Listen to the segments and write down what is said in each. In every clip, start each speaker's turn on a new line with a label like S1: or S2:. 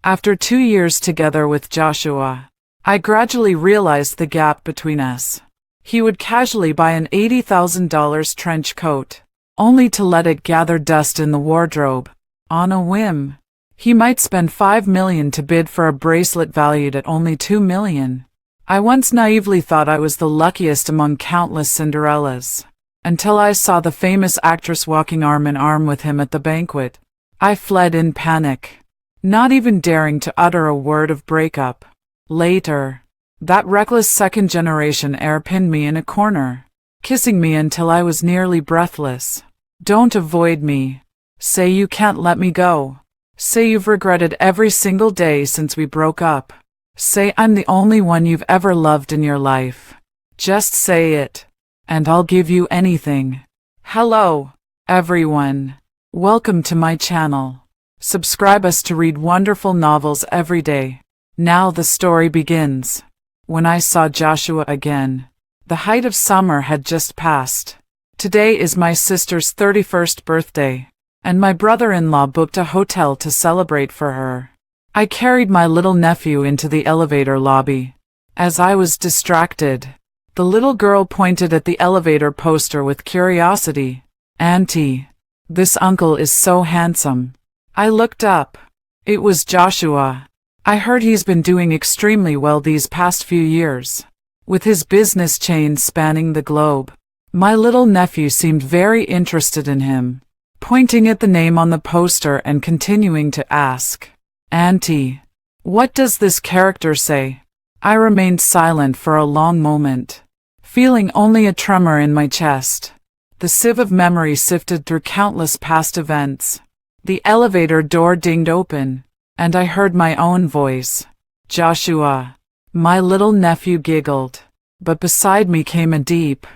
S1: After 2 years together with Joshua, I gradually realized the gap between us. He would casually buy an $80,000 trench coat, only to let it gather dust in the wardrobe. On a whim, he might spend $5 million to bid for a bracelet valued at only $2 million. I once naively thought I was the luckiest among countless Cinderellas, until I saw the famous actress walking arm in arm with him at the banquet. I fled in panic, not even daring to utter a word of breakup. Later, that reckless second-generation heir pinned me in a corner, kissing me until I was nearly breathless. Don't avoid me. Say you can't let me go. Say you've regretted every single day since we broke up. Say I'm the only one you've ever loved in your life. Just say it, and I'll give you anything. Hello, everyone. Welcome to my channel. Subscribe us to read wonderful novels every day. Now the story begins. When I saw Joshua again, the height of summer had just passed. Today is my sister's 31st birthday, and my brother-in-law booked a hotel to celebrate for her. I carried my little nephew into the elevator lobby. As I was distracted, the little girl pointed at the elevator poster with curiosity. "Auntie, this uncle is so handsome." I looked up. It was Joshua. I heard he's been doing extremely well these past few years, with his business chain spanning the globe. My little nephew seemed very interested in him, pointing at the name on the poster and continuing to ask, "Auntie, what does this character say?" I remained silent for a long moment, feeling only a tremor in my chest. The sieve of memory sifted through countless past events. The elevator door dinged open, and I heard my own voice. "Joshua." My little nephew giggled, but beside me came a deep,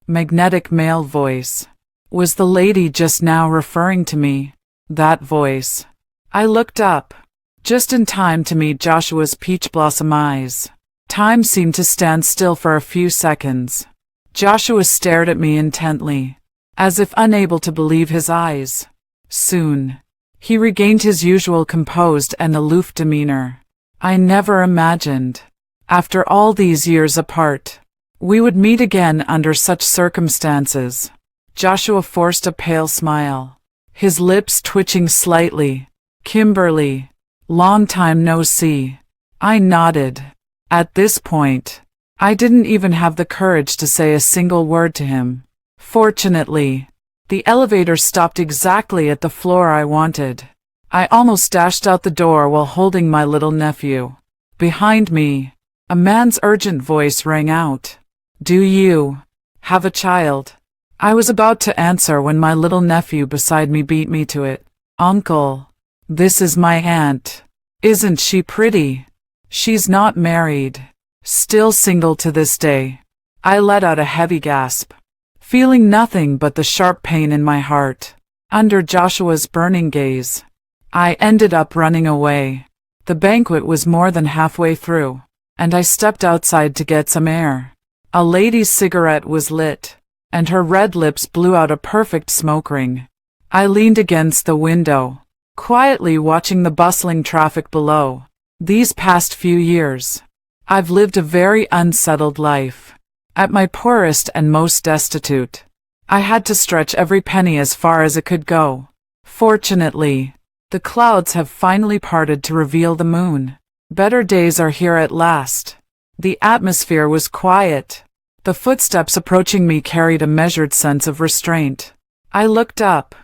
S1: magnetic male voice. Was the lady just now referring to me? That voice. I looked up, just in time to meet Joshua's peach blossom eyes. Time seemed to stand still for a few seconds. Joshua stared at me intently, as if unable to believe his eyes. Soon, he regained his usual composed and aloof demeanor. I never imagined, after all these years apart, we would meet again under such circumstances. Joshua forced a pale smile, his lips twitching slightly. "Kimberly, long time no see." I nodded. At this point, I didn't even have the courage to say a single word to him. Fortunately, the elevator stopped exactly at the floor I wanted. I almost dashed out the door while holding my little nephew. Behind me, a man's urgent voice rang out. "Do you have a child?" I was about to answer when my little nephew beside me beat me to it. "Uncle, this is my aunt. Isn't she pretty? She's not married. Still single to this day." I let out a heavy gasp, feeling nothing but the sharp pain in my heart. Under Joshua's burning gaze, I ended up running away. The banquet was more than halfway through, and I stepped outside to get some air. A lady's cigarette was lit, and her red lips blew out a perfect smoke ring. I leaned against the window, quietly watching the bustling traffic below. These past few years, I've lived a very unsettled life. At my poorest and most destitute, I had to stretch every penny as far as it could go. Fortunately, the clouds have finally parted to reveal the moon. Better days are here at last. The atmosphere was quiet. The footsteps approaching me carried a measured sense of restraint. I looked up.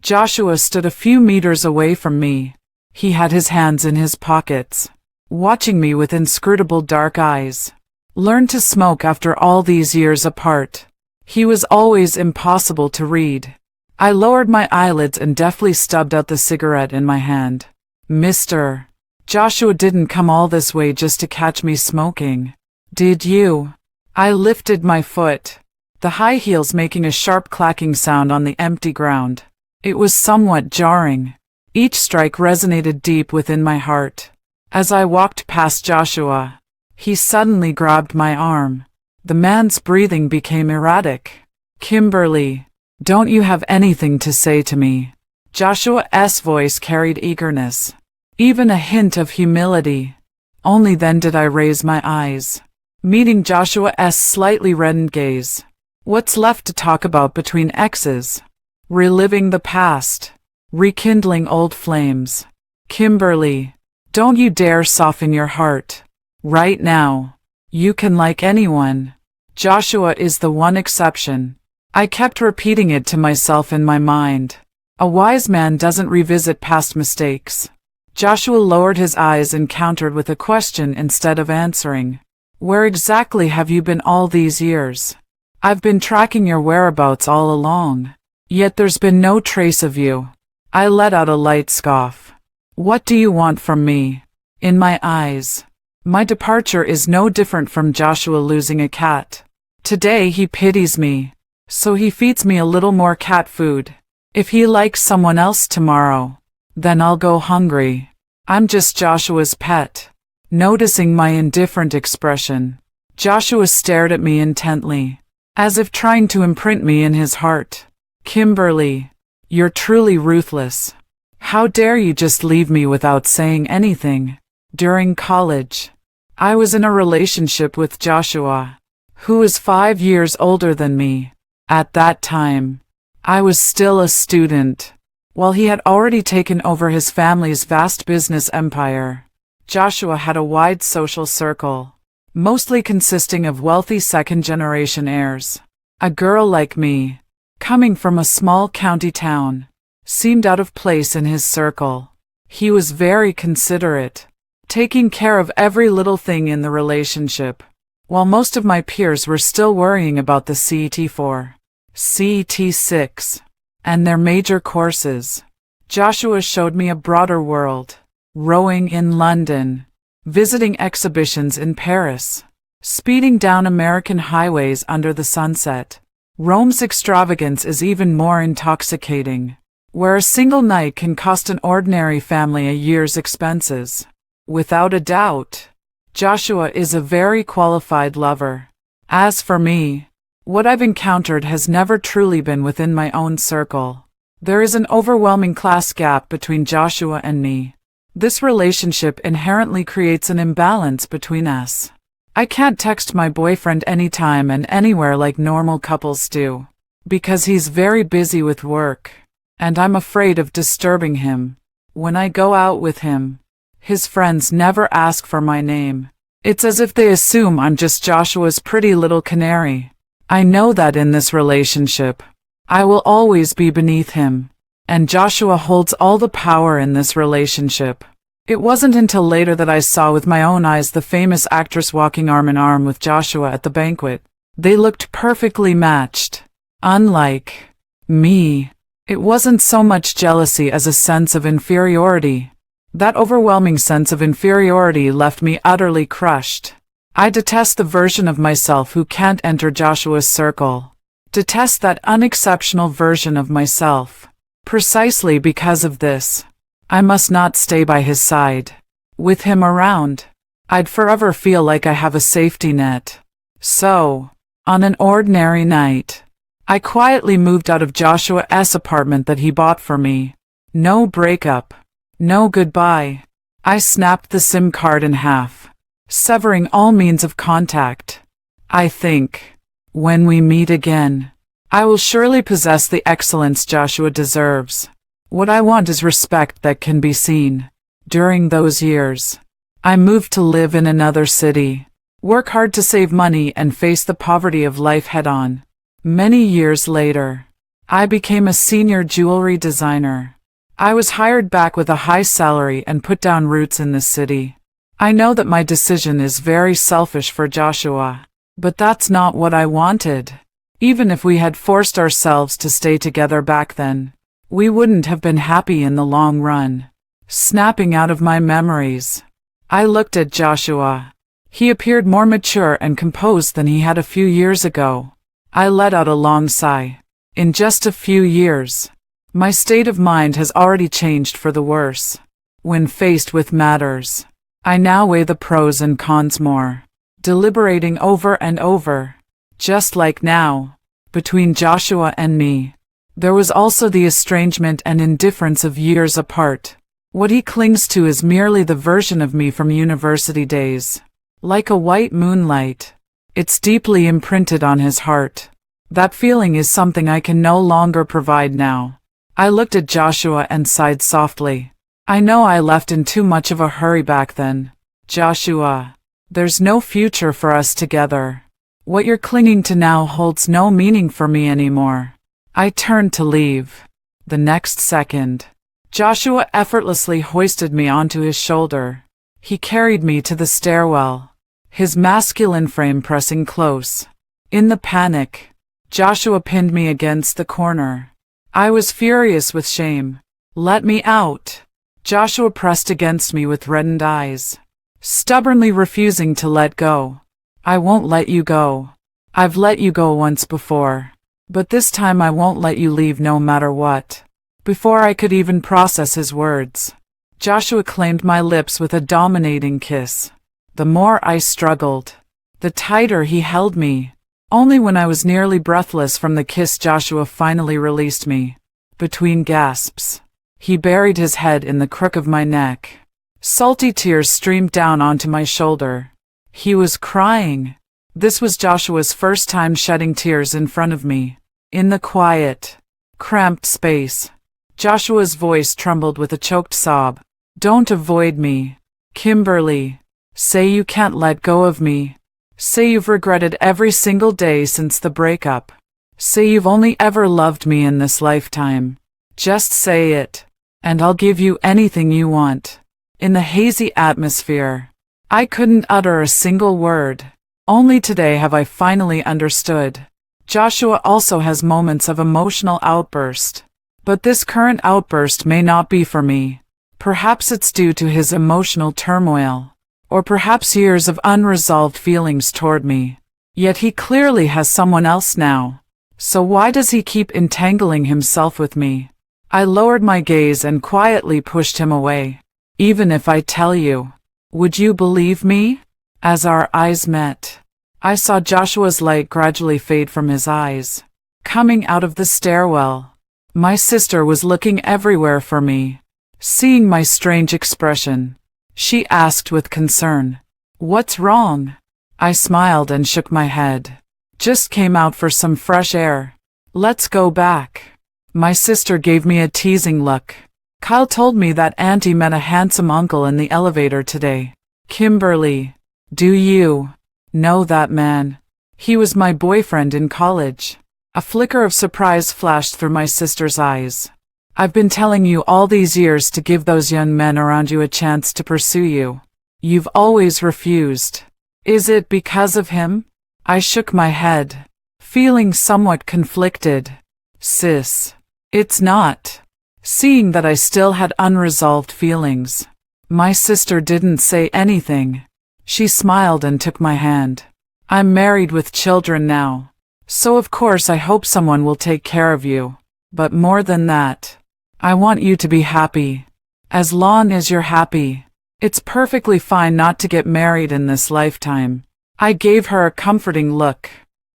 S1: Joshua stood a few meters away from me. He had his hands in his pockets, watching me with inscrutable dark eyes. Learned to smoke after all these years apart. He was always impossible to read. I lowered my eyelids and deftly stubbed out the cigarette in my hand. "Mr. Joshua didn't come all this way just to catch me smoking, did you?" I lifted my foot, the high heels making a sharp clacking sound on the empty ground. It was somewhat jarring. Each strike resonated deep within my heart. As I walked past Joshua, he suddenly grabbed my arm. The man's breathing became erratic. "Kimberly, don't you have anything to say to me?" Joshua's voice carried eagerness. even a hint of humility. Only then did I raise my eyes, meeting Joshua's slightly reddened gaze. What's left to talk about between exes? Reliving the past, rekindling old flames. Kimberly, don't you dare soften your heart. Right now, you can like anyone. Joshua is the one exception. I kept repeating it to myself in my mind. A wise man doesn't revisit past mistakes. Joshua lowered his eyes and countered with a question instead of answering. Where exactly have you been all these years? I've been tracking your whereabouts all along. Yet there's been no trace of you. I let out a light scoff. What do you want from me? In my eyes, my departure is no different from Joshua losing a cat. Today he pities me, so he feeds me a little more cat food. If he likes someone else tomorrow, then I'll go hungry. I'm just Joshua's pet. Noticing my indifferent expression, Joshua stared at me intently, as if trying to imprint me in his heart. Kimberly, you're truly ruthless. How dare you just leave me without saying anything? During college, I was in a relationship with Joshua, who is 5 years older than me. At that time, I was still a student. While he had already taken over his family's vast business empire, Joshua had a wide social circle, mostly consisting of wealthy second-generation heirs. A girl like me, coming from a small county town, seemed out of place in his circle. He was very considerate, taking care of every little thing in the relationship, while most of my peers were still worrying about the CET4, CET6, and their major courses. Joshua showed me a broader world, rowing in London, visiting exhibitions in Paris, speeding down American highways under the sunset. Rome's extravagance is even more intoxicating, where a single night can cost an ordinary family a year's expenses. Without a doubt, Joshua is a very qualified lover. As for me, what I've encountered has never truly been within my own circle. There is an overwhelming class gap between Joshua and me. This relationship inherently creates an imbalance between us. I can't text my boyfriend anytime and anywhere like normal couples do, because he's very busy with work, and I'm afraid of disturbing him. When I go out with him, his friends never ask for my name. It's as if they assume I'm just Joshua's pretty little canary. I know that in this relationship, I will always be beneath him, and Joshua holds all the power in this relationship. It wasn't until later that I saw with my own eyes the famous actress walking arm in arm with Joshua at the banquet. They looked perfectly matched. Unlike me, it wasn't so much jealousy as a sense of inferiority. That overwhelming sense of inferiority left me utterly crushed. I detest the version of myself who can't enter Joshua's circle. Detest that unexceptional version of myself. Precisely because of this, I must not stay by his side. With him around, I'd forever feel like I have a safety net. So, on an ordinary night, I quietly moved out of Joshua's apartment that he bought for me. No breakup. No goodbye. I snapped the SIM card in half, severing all means of contact. I think, when we meet again, I will surely possess the excellence Joshua deserves. What I want is respect that can be seen. During those years, I moved to live in another city, work hard to save money and face the poverty of life head-on. Many years later, I became a senior jewelry designer. I was hired back with a high salary and put down roots in this city. I know that my decision is very selfish for Joshua, but that's not what I wanted. Even if we had forced ourselves to stay together back then, we wouldn't have been happy in the long run. Snapping out of my memories, I looked at Joshua. He appeared more mature and composed than he had a few years ago. I let out a long sigh. In just a few years, my state of mind has already changed for the worse. When faced with matters, I now weigh the pros and cons more, deliberating over and over. Just like now, between Joshua and me, there was also the estrangement and indifference of years apart. What he clings to is merely the version of me from university days. Like a white moonlight. It's deeply imprinted on his heart. That feeling is something I can no longer provide now. I looked at Joshua and sighed softly. I know I left in too much of a hurry back then. Joshua, there's no future for us together. What you're clinging to now holds no meaning for me anymore. I turned to leave. The next second, Joshua effortlessly hoisted me onto his shoulder. He carried me to the stairwell, his masculine frame pressing close. In the panic, Joshua pinned me against the corner. I was furious with shame. Let me out. Joshua pressed against me with reddened eyes, stubbornly refusing to let go. I won't let you go. I've let you go once before, but this time I won't let you leave no matter what. Before I could even process his words, Joshua claimed my lips with a dominating kiss. The more I struggled, the tighter he held me. Only when I was nearly breathless from the kiss Joshua finally released me. Between gasps, he buried his head in the crook of my neck. Salty tears streamed down onto my shoulder. He was crying. This was Joshua's first time shedding tears in front of me. In the quiet, cramped space, Joshua's voice trembled with a choked sob. Don't avoid me, Kimberly. Say you can't let go of me. Say you've regretted every single day since the breakup. Say you've only ever loved me in this lifetime. Just say it, and I'll give you anything you want. In the hazy atmosphere, I couldn't utter a single word. Only today have I finally understood. Joshua also has moments of emotional outburst. But this current outburst may not be for me. Perhaps it's due to his emotional turmoil. Or perhaps years of unresolved feelings toward me. Yet he clearly has someone else now. So why does he keep entangling himself with me? I lowered my gaze and quietly pushed him away. Even if I tell you, would you believe me? As our eyes met, I saw Joshua's light gradually fade from his eyes. Coming out of the stairwell, my sister was looking everywhere for me. Seeing my strange expression, she asked with concern, "What's wrong?" I smiled and shook my head. "Just came out for some fresh air. Let's go back." My sister gave me a teasing look. "Kyle told me that Auntie met a handsome uncle in the elevator today." "Kimberly, do you know that man? He was my boyfriend in college." A flicker of surprise flashed through my sister's eyes. "I've been telling you all these years to give those young men around you a chance to pursue you. You've always refused. Is it because of him?" I shook my head, feeling somewhat conflicted. "Sis, it's not." Seeing that I still had unresolved feelings, my sister didn't say anything. She smiled and took my hand. "I'm married with children now. So of course I hope someone will take care of you. But more than that, I want you to be happy. As long as you're happy, it's perfectly fine not to get married in this lifetime." I gave her a comforting look.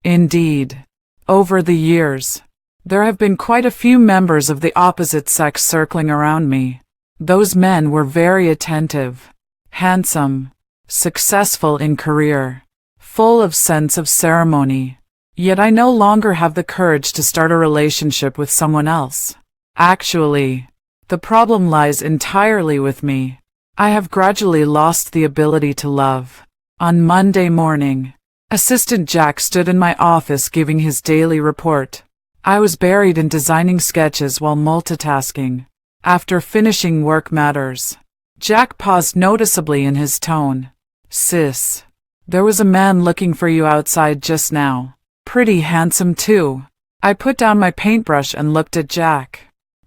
S1: Indeed, over the years, there have been quite a few members of the opposite sex circling around me. Those men were very attentive, handsome, successful in career, full of sense of ceremony. Yet I no longer have the courage to start a relationship with someone else. Actually, the problem lies entirely with me. I have gradually lost the ability to love. On Monday morning, Assistant Jack stood in my office giving his daily report. I was buried in designing sketches while multitasking. After finishing work matters, Jack paused noticeably in his tone. "Sis, there was a man looking for you outside just now. Pretty handsome too." I put down my paintbrush and looked at Jack.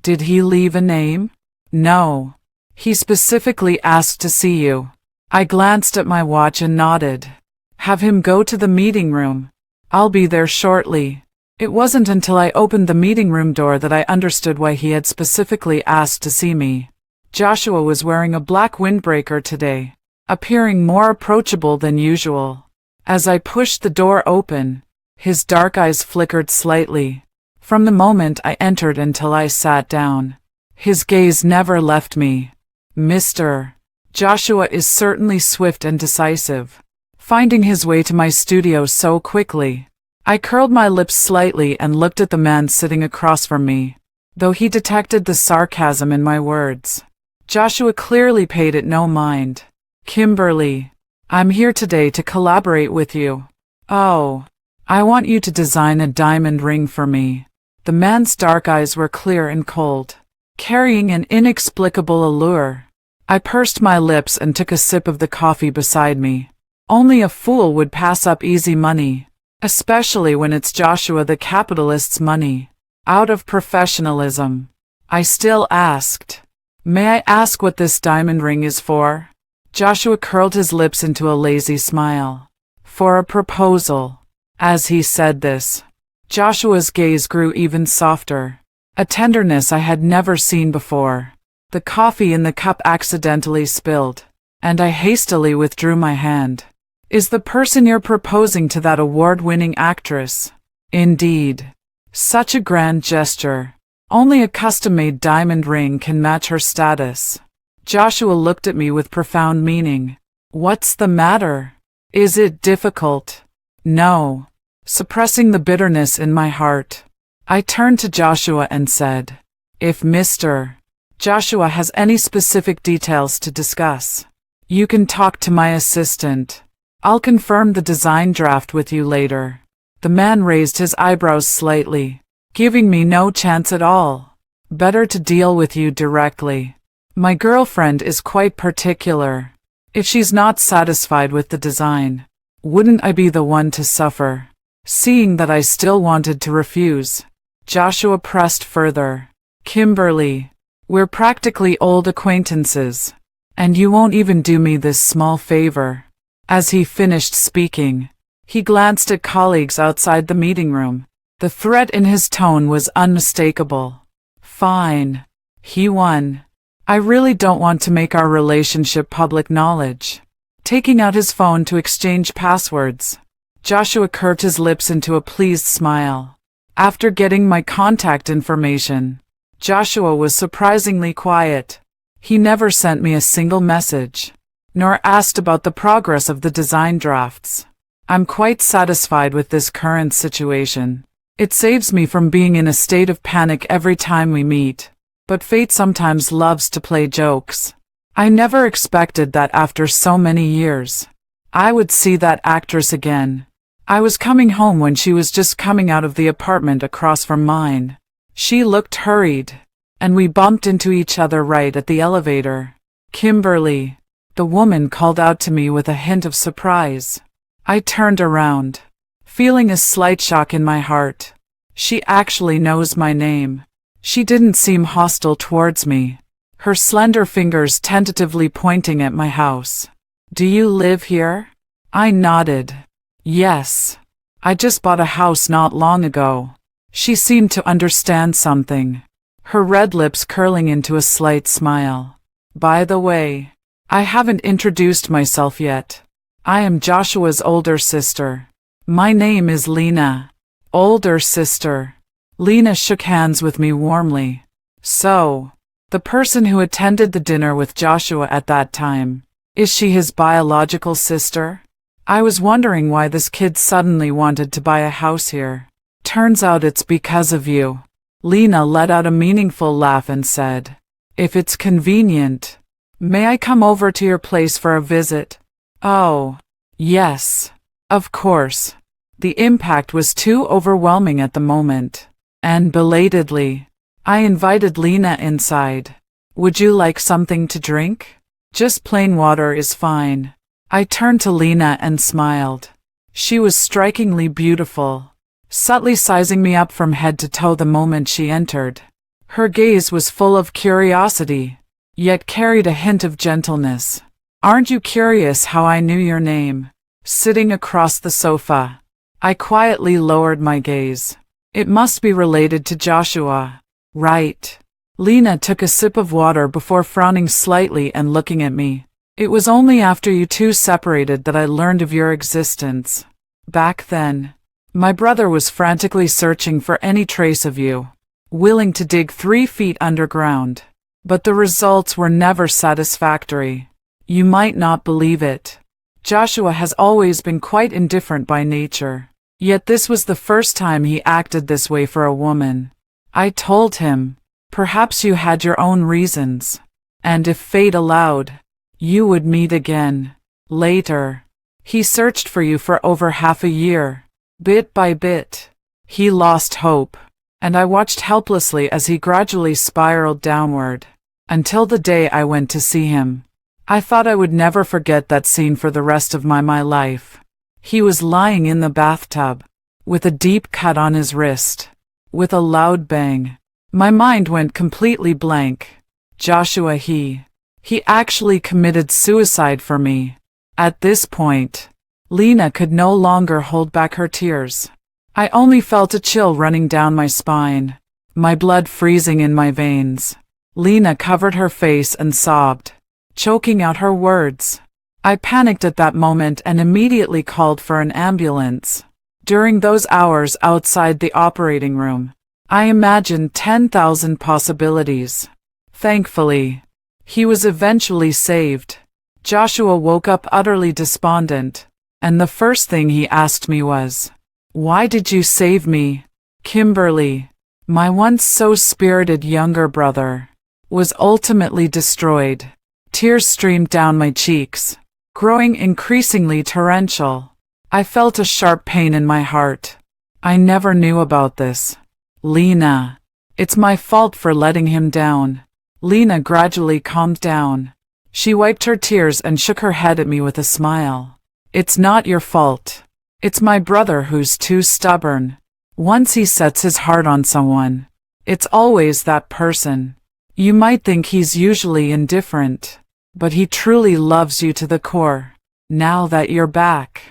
S1: "Did he leave a name?" "No. He specifically asked to see you." I glanced at my watch and nodded. "Have him go to the meeting room. I'll be there shortly." It wasn't until I opened the meeting room door that I understood why he had specifically asked to see me. Joshua was wearing a black windbreaker today, appearing more approachable than usual. As I pushed the door open, his dark eyes flickered slightly. From the moment I entered until I sat down, his gaze never left me. Mr. Joshua is certainly swift and decisive, finding his way to my studio so quickly. I curled my lips slightly and looked at the man sitting across from me, though he detected the sarcasm in my words. Joshua clearly paid it no mind. Kimberly, I'm here today to collaborate with you. Oh, I want you to design a diamond ring for me. The man's dark eyes were clear and cold, carrying an inexplicable allure. I pursed my lips and took a sip of the coffee beside me. Only a fool would pass up easy money, especially when it's Joshua the capitalist's money. Out of professionalism, I still asked, "May I ask what this diamond ring is for?" Joshua curled his lips into a lazy smile. "For a proposal." As he said this, Joshua's gaze grew even softer, a tenderness I had never seen before. The coffee in the cup accidentally spilled, and I hastily withdrew my hand. "Is the person you're proposing to that award-winning actress?" "Indeed. Such a grand gesture. Only a custom-made diamond ring can match her status." Joshua looked at me with profound meaning. "What's the matter? Is it difficult?" "No." Suppressing the bitterness in my heart, I turned to Joshua and said, "If Mr. Joshua has any specific details to discuss, you can talk to my assistant. I'll confirm the design draft with you later." The man raised his eyebrows slightly, giving me no chance at all. "Better to deal with you directly. My girlfriend is quite particular. If she's not satisfied with the design, wouldn't I be the one to suffer?" Seeing that I still wanted to refuse, Joshua pressed further. "Kimberly, we're practically old acquaintances, and you won't even do me this small favor." As he finished speaking, he glanced at colleagues outside the meeting room. The threat in his tone was unmistakable. "Fine." He won. "I really don't want to make our relationship public knowledge." Taking out his phone to exchange passwords, Joshua curved his lips into a pleased smile. After getting my contact information, Joshua was surprisingly quiet. He never sent me a single message, nor asked about the progress of the design drafts. I'm quite satisfied with this current situation. It saves me from being in a state of panic every time we meet. But fate sometimes loves to play jokes. I never expected that after so many years, I would see that actress again. I was coming home when she was just coming out of the apartment across from mine. She looked hurried, and we bumped into each other right at the elevator. "Kimberly," the woman called out to me with a hint of surprise. I turned around, feeling a slight shock in my heart. She actually knows my name. She didn't seem hostile towards me, her slender fingers tentatively pointing at my house. "Do you live here?" I nodded. "Yes. I just bought a house not long ago." She seemed to understand something, her red lips curling into a slight smile. "By the way, I haven't introduced myself yet. I am Joshua's older sister. My name is Lena." "Older sister." Lena shook hands with me warmly. "So, the person who attended the dinner with Joshua at that time, is she his biological sister? I was wondering why this kid suddenly wanted to buy a house here. Turns out it's because of you." Lena let out a meaningful laugh and said, "If it's convenient, may I come over to your place for a visit?" "Oh, yes, of course." The impact was too overwhelming at the moment, and belatedly, I invited Lena inside. "Would you like something to drink?" "Just plain water is fine." I turned to Lena and smiled. She was strikingly beautiful, subtly sizing me up from head to toe the moment she entered. Her gaze was full of curiosity, yet carried a hint of gentleness. "Aren't you curious how I knew your name?" Sitting across the sofa, I quietly lowered my gaze. "It must be related to Joshua, right?" Lena took a sip of water before frowning slightly and looking at me. "It was only after you two separated that I learned of your existence. Back then, my brother was frantically searching for any trace of you, willing to dig 3 feet underground. but the results were never satisfactory. You might not believe it. Joshua has always been quite indifferent by nature, yet this was the first time he acted this way for a woman. I told him, perhaps you had your own reasons, and if fate allowed, you would meet again. Later, he searched for you for over half a year. Bit by bit, he lost hope, and I watched helplessly as he gradually spiraled downward, until the day I went to see him. I thought I would never forget that scene for the rest of my life. He was lying in the bathtub, with a deep cut on his wrist, with a loud bang. My mind went completely blank. Joshua, he actually committed suicide for me. At this point, Lena could no longer hold back her tears. I only felt a chill running down my spine, my blood freezing in my veins. Lena covered her face and sobbed, choking out her words. I panicked at that moment and immediately called for an ambulance. During those hours outside the operating room, I imagined 10,000 possibilities. Thankfully, he was eventually saved. Joshua woke up utterly despondent, and the first thing he asked me was, "Why did you save me?" Kimberly, my once so spirited younger brother, was ultimately destroyed. Tears streamed down my cheeks, growing increasingly torrential. I felt a sharp pain in my heart. I never knew about this. Lena, it's my fault for letting him down. Lena gradually calmed down. She wiped her tears and shook her head at me with a smile. It's not your fault. It's my brother who's too stubborn. Once he sets his heart on someone, it's always that person. You might think he's usually indifferent, but he truly loves you to the core. Now that you're back,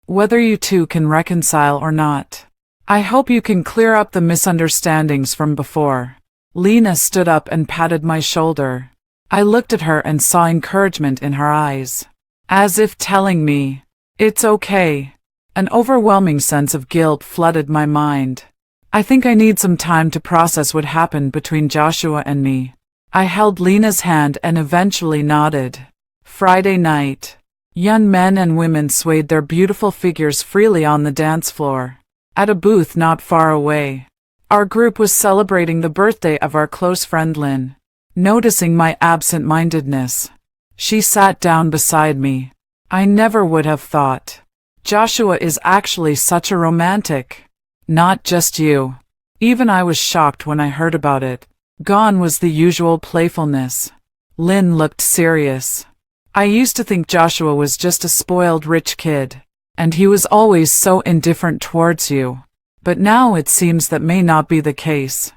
S1: whether you two can reconcile or not, I hope you can clear up the misunderstandings from before. Lena stood up and patted my shoulder. I looked at her and saw encouragement in her eyes, as if telling me, it's okay. An overwhelming sense of guilt flooded my mind. I think I need some time to process what happened between Joshua and me. I held Lena's hand and eventually nodded. Friday night. Young men and women swayed their beautiful figures freely on the dance floor. At a booth not far away, our group was celebrating the birthday of our close friend Lynn. Noticing my absent-mindedness, she sat down beside me. I never would have thought. Joshua is actually such a romantic. Not just you. Even I was shocked when I heard about it. Gone was the usual playfulness. Lynn looked serious. I used to think Joshua was just a spoiled rich kid, and he was always so indifferent towards you. But now it seems that may not be the case.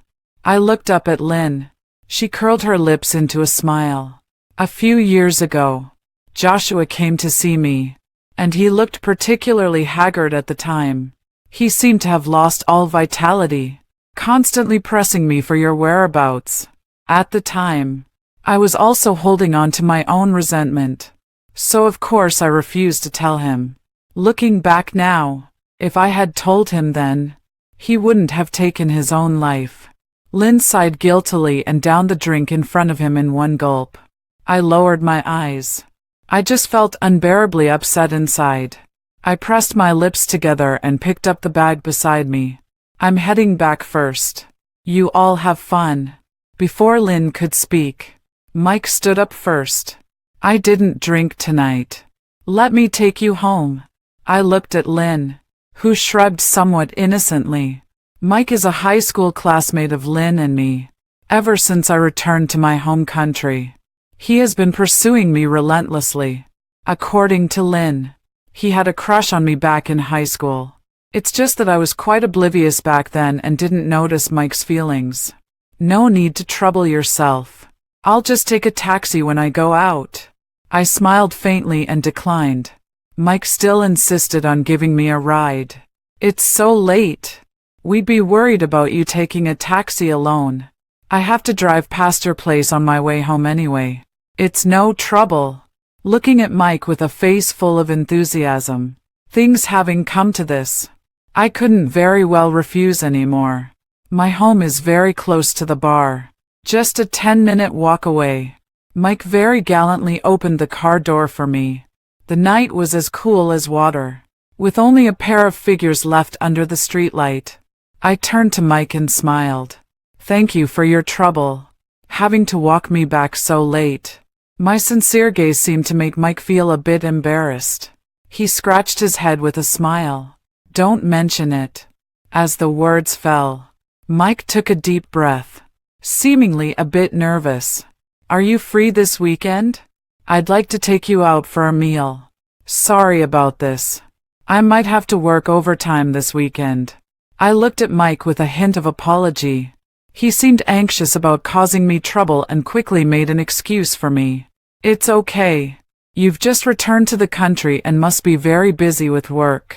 S1: I looked up at Lynn. She curled her lips into a smile. A few years ago, Joshua came to see me, and he looked particularly haggard at the time. He seemed to have lost all vitality, constantly pressing me for your whereabouts. At the time, I was also holding on to my own resentment, so of course I refused to tell him. Looking back now, if I had told him then, he wouldn't have taken his own life. Lynn sighed guiltily and downed the drink in front of him in one gulp. I lowered my eyes. I just felt unbearably upset inside. I pressed my lips together and picked up the bag beside me. I'm heading back first. You all have fun. Before Lynn could speak, Mike stood up first. I didn't drink tonight. Let me take you home. I looked at Lynn, who shrugged somewhat innocently. Mike is a high school classmate of Lynn and me, ever since I returned to my home country. He has been pursuing me relentlessly. According to Lynn, he had a crush on me back in high school. It's just that I was quite oblivious back then and didn't notice Mike's feelings. No need to trouble yourself. I'll just take a taxi when I go out. I smiled faintly and declined. Mike still insisted on giving me a ride. It's so late. We'd be worried about you taking a taxi alone. I have to drive past your place on my way home anyway. It's no trouble. Looking at Mike with a face full of enthusiasm. Things having come to this, I couldn't very well refuse anymore. My home is very close to the bar, Just a 10-minute walk away. Mike very gallantly opened the car door for me. The night was as cool as water, with only a pair of figures left under the streetlight. I turned to Mike and smiled. Thank you for your trouble, having to walk me back so late. My sincere gaze seemed to make Mike feel a bit embarrassed. He scratched his head with a smile. Don't mention it. As the words fell, Mike took a deep breath, seemingly a bit nervous. Are you free this weekend? I'd like to take you out for a meal. Sorry about this. I might have to work overtime this weekend. I looked at Mike with a hint of apology. He seemed anxious about causing me trouble and quickly made an excuse for me. It's okay. You've just returned to the country and must be very busy with work.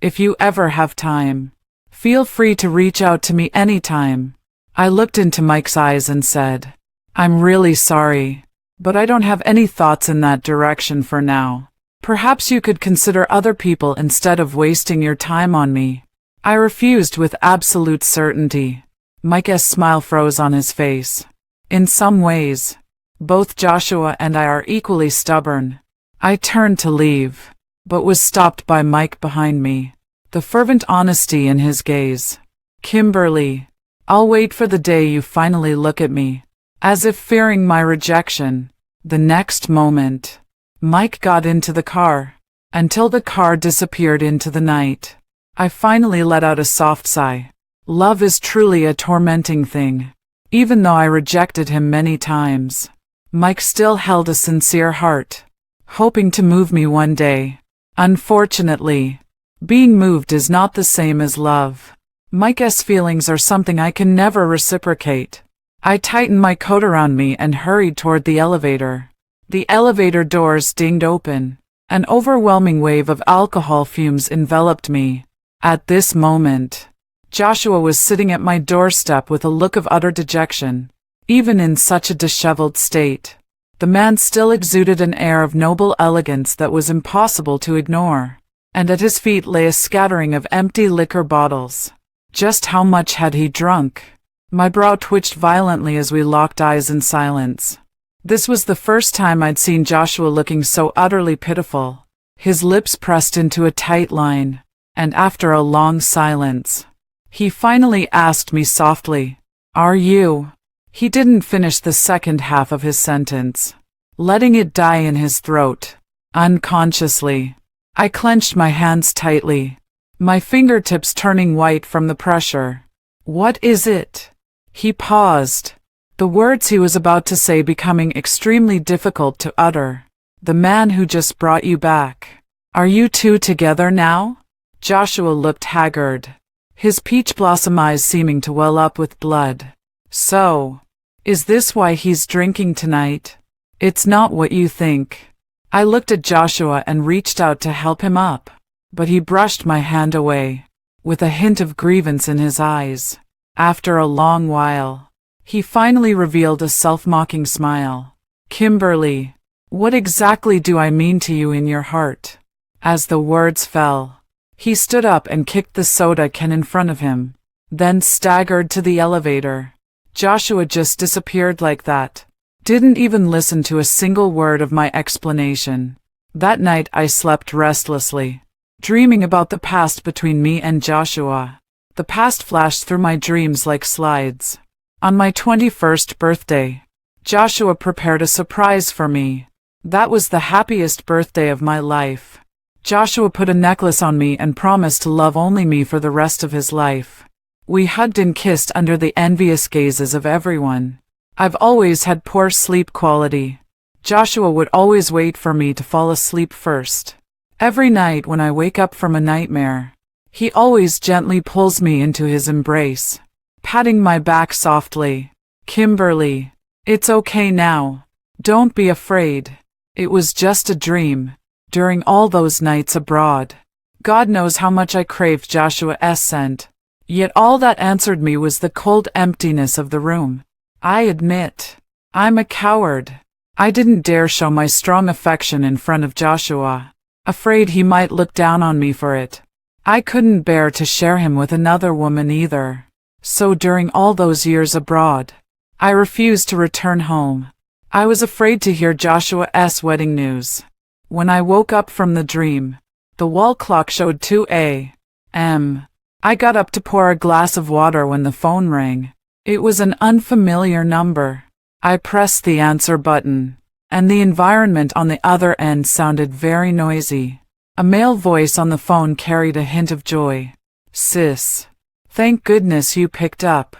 S1: If you ever have time, feel free to reach out to me anytime. I looked into Mike's eyes and said, I'm really sorry, but I don't have any thoughts in that direction for now. Perhaps you could consider other people instead of wasting your time on me. I refused with absolute certainty. Mike's smile froze on his face. In some ways, both Joshua and I are equally stubborn. I turned to leave, but was stopped by Mike behind me, the fervent honesty in his gaze. Kimberly, I'll wait for the day you finally look at me. As if fearing my rejection. The next moment, Mike got into the car. Until the car disappeared into the night, I finally let out a soft sigh. Love is truly a tormenting thing. Even though I rejected him many times, Mike still held a sincere heart, hoping to move me one day. Unfortunately, being moved is not the same as love. Mike's feelings are something I can never reciprocate. I tightened my coat around me and hurried toward the elevator. The elevator doors dinged open. An overwhelming wave of alcohol fumes enveloped me. At this moment, Joshua was sitting at my doorstep with a look of utter dejection. Even in such a disheveled state, the man still exuded an air of noble elegance that was impossible to ignore. And at his feet lay a scattering of empty liquor bottles. Just how much had he drunk? My brow twitched violently as we locked eyes in silence. This was the first time I'd seen Joshua looking so utterly pitiful. His lips pressed into a tight line, and after a long silence, he finally asked me softly, Are you? He didn't finish the second half of his sentence, letting it die in his throat. Unconsciously, I clenched my hands tightly, my fingertips turning white from the pressure. What is it? He paused, the words he was about to say becoming extremely difficult to utter. The man who just brought you back. Are you two together now? Joshua looked haggard, his peach blossom eyes seeming to well up with blood. So, is this why he's drinking tonight? It's not what you think. I looked at Joshua and reached out to help him up, but he brushed my hand away, with a hint of grievance in his eyes. After a long while, he finally revealed a self-mocking smile. Kimberly, what exactly do I mean to you in your heart? As the words fell, he stood up and kicked the soda can in front of him, then staggered to the elevator. Joshua just disappeared like that. Didn't even listen to a single word of my explanation. That night I slept restlessly, dreaming about the past between me and Joshua. The past flashed through my dreams like slides. On my 21st birthday, Joshua prepared a surprise for me. That was the happiest birthday of my life. Joshua put a necklace on me and promised to love only me for the rest of his life. We hugged and kissed under the envious gazes of everyone. I've always had poor sleep quality. Joshua would always wait for me to fall asleep first. Every night when I wake up from a nightmare, he always gently pulls me into his embrace, patting my back softly. Kimberly, it's okay now. Don't be afraid. It was just a dream. During all those nights abroad, God knows how much I craved Joshua's scent. Yet all that answered me was the cold emptiness of the room. I admit, I'm a coward. I didn't dare show my strong affection in front of Joshua, afraid he might look down on me for it. I couldn't bear to share him with another woman either. So during all those years abroad, I refused to return home. I was afraid to hear Joshua's wedding news. When I woke up from the dream, the wall clock showed 2 a.m. I got up to pour a glass of water when the phone rang. It was an unfamiliar number. I pressed the answer button, and the environment on the other end sounded very noisy. A male voice on the phone carried a hint of joy. "Sis, thank goodness you picked up.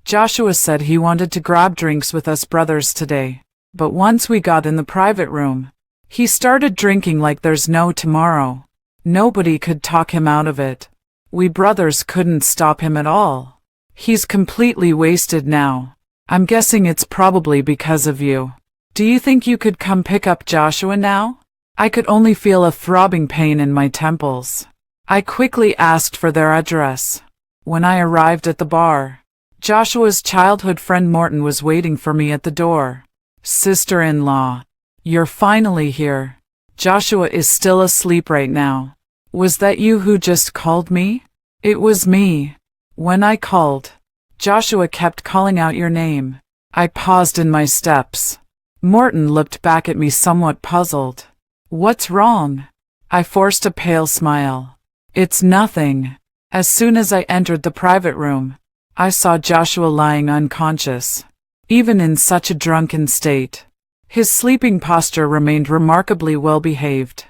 S1: Joshua said he wanted to grab drinks with us brothers today, but once we got in the private room, he started drinking like there's no tomorrow. Nobody could talk him out of it. We brothers couldn't stop him at all. He's completely wasted now. I'm guessing it's probably because of you. Do you think you could come pick up Joshua now?" I could only feel a throbbing pain in my temples. I quickly asked for their address. When I arrived at the bar, Joshua's childhood friend Morton was waiting for me at the door. "Sister-in-law, you're finally here. Joshua is still asleep right now. Was that you who just called me?" "It was me. When I called, Joshua kept calling out your name." I paused in my steps. Morton looked back at me somewhat puzzled. "What's wrong?" I forced a pale smile. "It's nothing." As soon as I entered the private room, I saw Joshua lying unconscious, even in such a drunken state. His sleeping posture remained remarkably well behaved.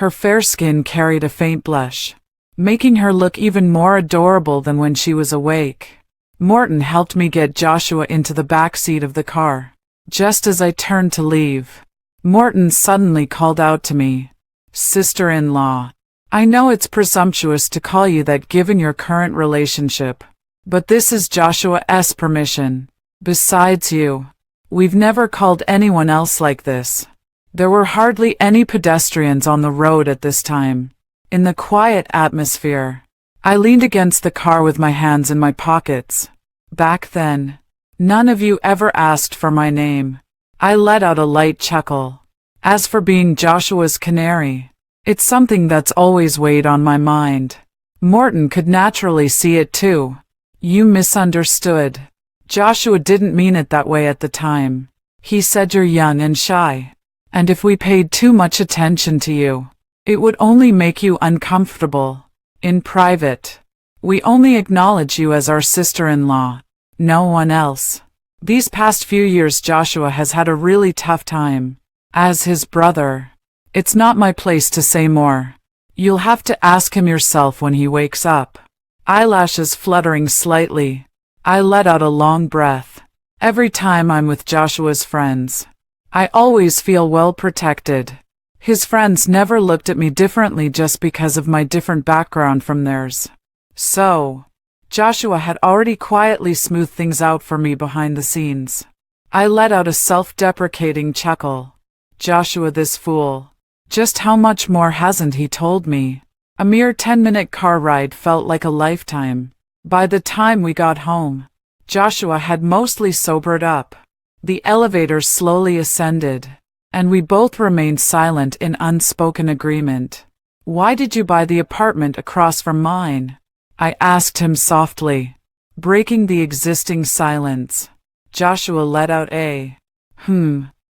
S1: Her fair skin carried a faint blush, making her look even more adorable than when she was awake. Morton helped me get Joshua into the back seat of the car. Just as I turned to leave, Morton suddenly called out to me, "Sister-in-law, I know it's presumptuous to call you that given your current relationship, but this is Joshua's permission. Besides you, we've never called anyone else like this." There were hardly any pedestrians on the road at this time. In the quiet atmosphere, I leaned against the car with my hands in my pockets. "Back then, none of you ever asked for my name." I let out a light chuckle. As for being Joshua's canary, it's something that's always weighed on my mind. Morton could naturally see it too. "You misunderstood. Joshua didn't mean it that way at the time. He said you're young and shy, and if we paid too much attention to you, it would only make you uncomfortable. In private, we only acknowledge you as our sister-in-law, no one else." These past few years Joshua has had a really tough time. As his brother, it's not my place to say more. You'll have to ask him yourself when he wakes up. Eyelashes fluttering slightly, I let out a long breath. Every time I'm with Joshua's friends, I always feel well protected. His friends never looked at me differently just because of my different background from theirs. So, Joshua had already quietly smoothed things out for me behind the scenes. I let out a self-deprecating chuckle. Joshua, this fool. Just how much more hasn't he told me? A mere 10-minute car ride felt like a lifetime. By the time we got home, Joshua had mostly sobered up. The elevator slowly ascended, and we both remained silent in unspoken agreement. "Why did you buy the apartment across from mine?" I asked him softly, breaking the existing silence. Joshua let out a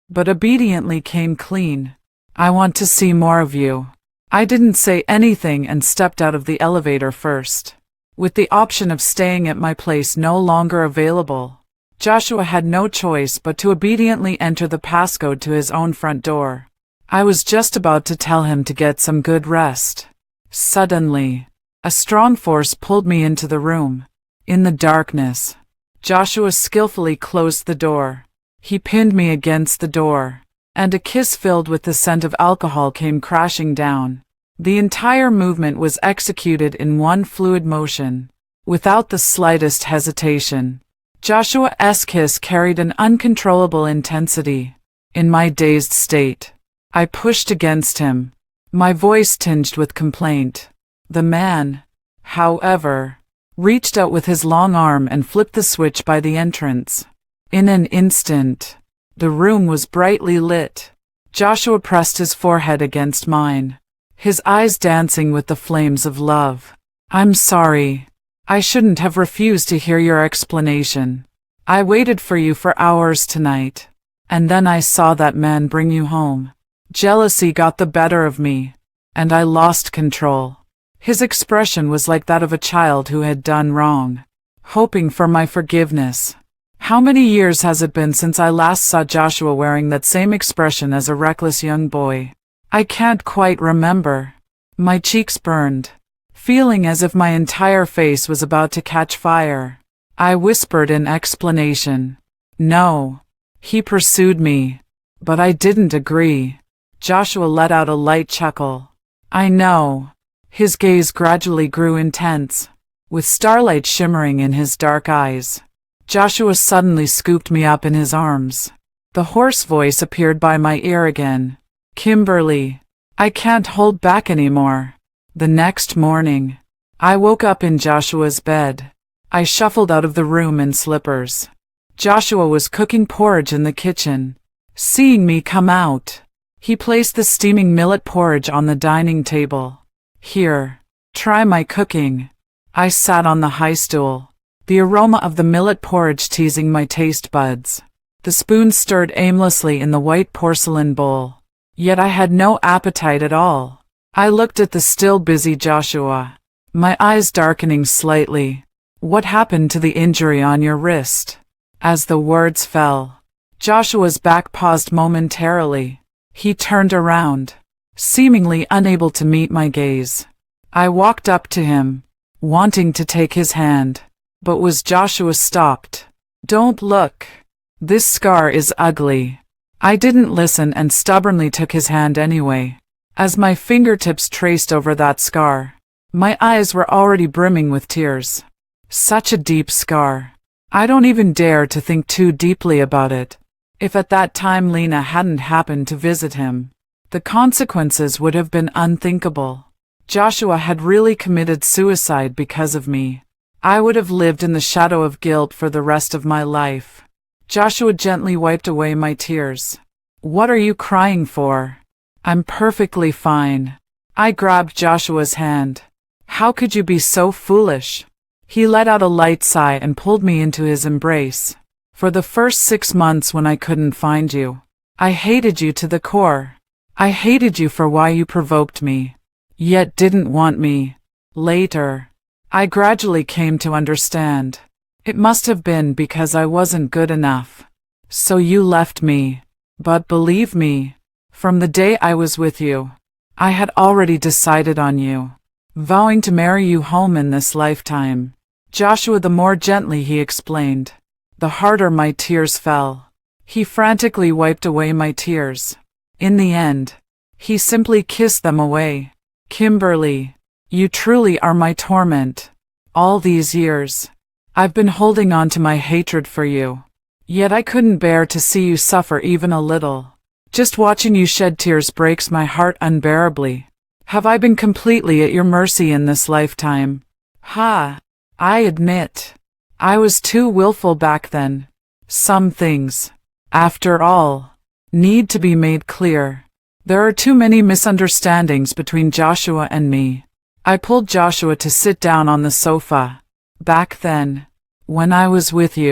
S1: but obediently came clean. "I want to see more of you." I didn't say anything and stepped out of the elevator first. With the option of staying at my place no longer available, Joshua had no choice but to obediently enter the passcode to his own front door. I was just about to tell him to get some good rest. Suddenly, a strong force pulled me into the room. In the darkness, Joshua skillfully closed the door. He pinned me against the door, and a kiss filled with the scent of alcohol came crashing down. The entire movement was executed in one fluid motion, without the slightest hesitation. Joshua's kiss carried an uncontrollable intensity. In my dazed state, I pushed against him, my voice tinged with complaint. The man, however, reached out with his long arm and flipped the switch by the entrance. In an instant, the room was brightly lit. Joshua pressed his forehead against mine, his eyes dancing with the flames of love. "I'm sorry. I shouldn't have refused to hear your explanation. I waited for you for hours tonight. And then I saw that man bring you home. Jealousy got the better of me, and I lost control. His expression was like that of a child who had done wrong, hoping for my forgiveness. How many years has it been since I last saw Joshua wearing that same expression as a reckless young boy? I can't quite remember. My cheeks burned, feeling as if my entire face was about to catch fire. I whispered in explanation. No. He pursued me, but I didn't agree. Joshua let out a light chuckle. I know. His gaze gradually grew intense, with starlight shimmering in his dark eyes. Joshua suddenly scooped me up in his arms. The hoarse voice appeared by my ear again. Kimberly, I can't hold back anymore. The next morning, I woke up in Joshua's bed. I shuffled out of the room in slippers. Joshua was cooking porridge in the kitchen. Seeing me come out, he placed the steaming millet porridge on the dining table. Here, try my cooking. I sat on the high stool, the aroma of the millet porridge teasing my taste buds. The spoon stirred aimlessly in the white porcelain bowl. Yet I had no appetite at all. I looked at the still busy Joshua, my eyes darkening slightly. What happened to the injury on your wrist? As the words fell, Joshua's back paused momentarily. He turned around, seemingly unable to meet my gaze. I walked up to him, wanting to take his hand, but was Joshua stopped. Don't look. This scar is ugly. I didn't listen and stubbornly took his hand anyway. As my fingertips traced over that scar, my eyes were already brimming with tears. Such a deep scar. I don't even dare to think too deeply about it. If at that time Lena hadn't happened to visit him, the consequences would have been unthinkable. Joshua had really committed suicide because of me. I would have lived in the shadow of guilt for the rest of my life. Joshua gently wiped away my tears. What are you crying for? I'm perfectly fine. I grabbed Joshua's hand. How could you be so foolish? He let out a light sigh and pulled me into his embrace. For the first 6 months when I couldn't find you, I hated you to the core. I hated you for why you provoked me, yet didn't want me. Later, I gradually came to understand. It must have been because I wasn't good enough. So you left me. But believe me, from the day I was with you, I had already decided on you, vowing to marry you home in this lifetime. Joshua, the more gently he explained, the harder my tears fell. He frantically wiped away my tears. In the end, he simply kissed them away. Kimberly, you truly are my torment. All these years, I've been holding on to my hatred for you. Yet I couldn't bear to see you suffer even a little. Just watching you shed tears breaks my heart unbearably. Have I been completely at your mercy in this lifetime? I admit, I was too willful back then. Some things, after all, need to be made clear. There are too many misunderstandings between Joshua and me. I pulled Joshua to sit down on the sofa. Back then, when I was with you,